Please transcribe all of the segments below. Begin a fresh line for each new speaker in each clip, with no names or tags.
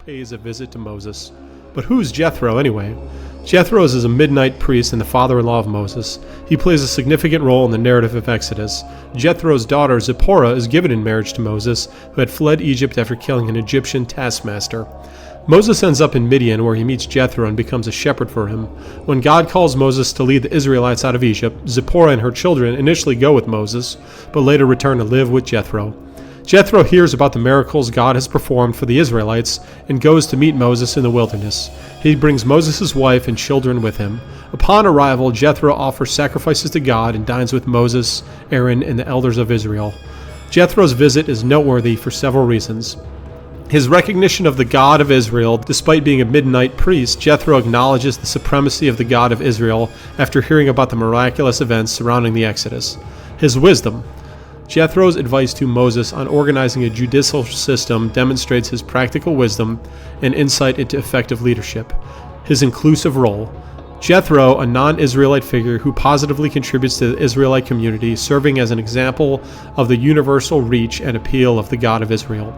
pays a visit to Moses. But who's Jethro anyway? Jethro is a midnight priest and the father-in-law of Moses. He plays a significant role in the narrative of Exodus. Jethro's daughter Zipporah is given in marriage to Moses, who had fled Egypt after killing an Egyptian taskmaster. Moses ends up in Midian, where he meets Jethro and becomes a shepherd for him. When God calls Moses to lead the Israelites out of Egypt, Zipporah and her children initially go with Moses, but later return to live with Jethro. Jethro hears about the miracles God has performed for the Israelites and goes to meet Moses in the wilderness. He brings Moses' wife and children with him. Upon arrival, Jethro offers sacrifices to God and dines with Moses, Aaron, and the elders of Israel. Jethro's visit is noteworthy for several reasons. His recognition of the God of Israel. Despite being a midnight priest, Jethro acknowledges the supremacy of the God of Israel after hearing about the miraculous events surrounding the Exodus. His wisdom. Jethro's advice to Moses on organizing a judicial system demonstrates his practical wisdom and insight into effective leadership. His inclusive role. Jethro, a non-Israelite figure who positively contributes to the Israelite community, serving as an example of the universal reach and appeal of the God of Israel.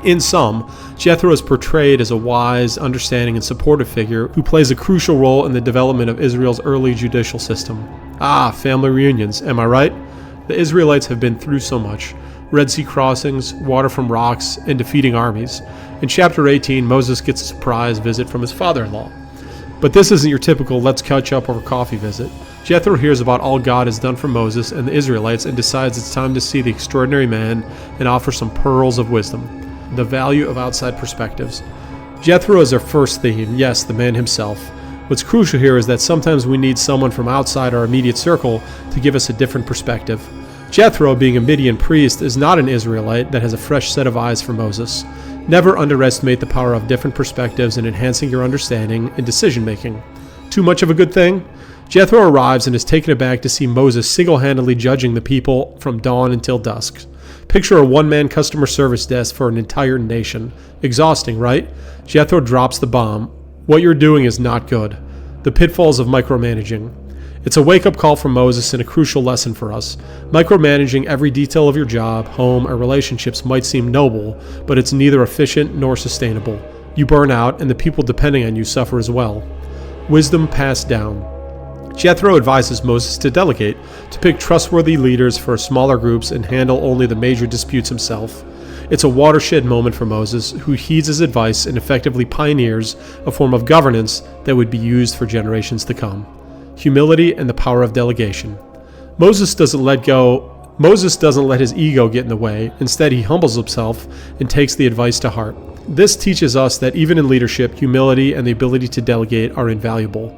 In sum, Jethro is portrayed as a wise, understanding, and supportive figure who plays a crucial role in the development of Israel's early judicial system. Family reunions, am I right? The Israelites have been through so much. Red Sea crossings, water from rocks, and defeating armies. In chapter 18, Moses gets a surprise visit from his father-in-law. But this isn't your typical let's catch up over coffee visit. Jethro hears about all God has done for Moses and the Israelites and decides it's time to see the extraordinary man and offer some pearls of wisdom. The value of outside perspectives. Jethro is our first theme, yes, the man himself. What's crucial here is that sometimes we need someone from outside our immediate circle to give us a different perspective. Jethro, being a Midian priest, is not an Israelite that has a fresh set of eyes for Moses. Never underestimate the power of different perspectives in enhancing your understanding and decision-making. Too much of a good thing? Jethro arrives and is taken aback to see Moses single-handedly judging the people from dawn until dusk. Picture a one-man customer service desk for an entire nation. Exhausting, right? Jethro drops the bomb. What you're doing is not good. The pitfalls of micromanaging. It's a wake-up call for Moses and a crucial lesson for us. Micromanaging every detail of your job, home, or relationships might seem noble, but it's neither efficient nor sustainable. You burn out, and the people depending on you suffer as well. Wisdom passed down. Jethro advises Moses to delegate, to pick trustworthy leaders for smaller groups and handle only the major disputes himself. It's a watershed moment for Moses, who heeds his advice and effectively pioneers a form of governance that would be used for generations to come. Humility and the power of delegation. Moses doesn't let his ego get in the way. Instead, he humbles himself and takes the advice to heart. This teaches us that even in leadership, humility and the ability to delegate are invaluable.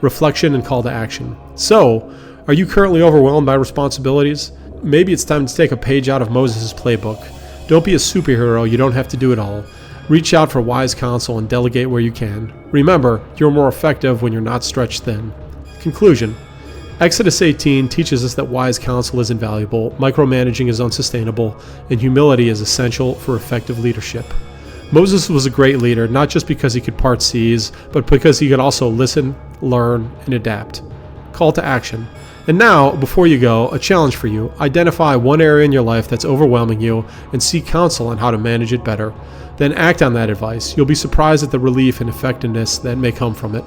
Reflection and call to action. So, are you currently overwhelmed by responsibilities? Maybe it's time to take a page out of Moses' playbook. Don't be a superhero, you don't have to do it all. Reach out for wise counsel and delegate where you can. Remember, you're more effective when you're not stretched thin. Conclusion. Exodus 18 teaches us that wise counsel is invaluable, micromanaging is unsustainable, and humility is essential for effective leadership. Moses was a great leader, not just because he could part seas, but because he could also listen, learn, and adapt. Call to action. And now, before you go, a challenge for you. Identify one area in your life that's overwhelming you and seek counsel on how to manage it better. Then act on that advice. You'll be surprised at the relief and effectiveness that may come from it.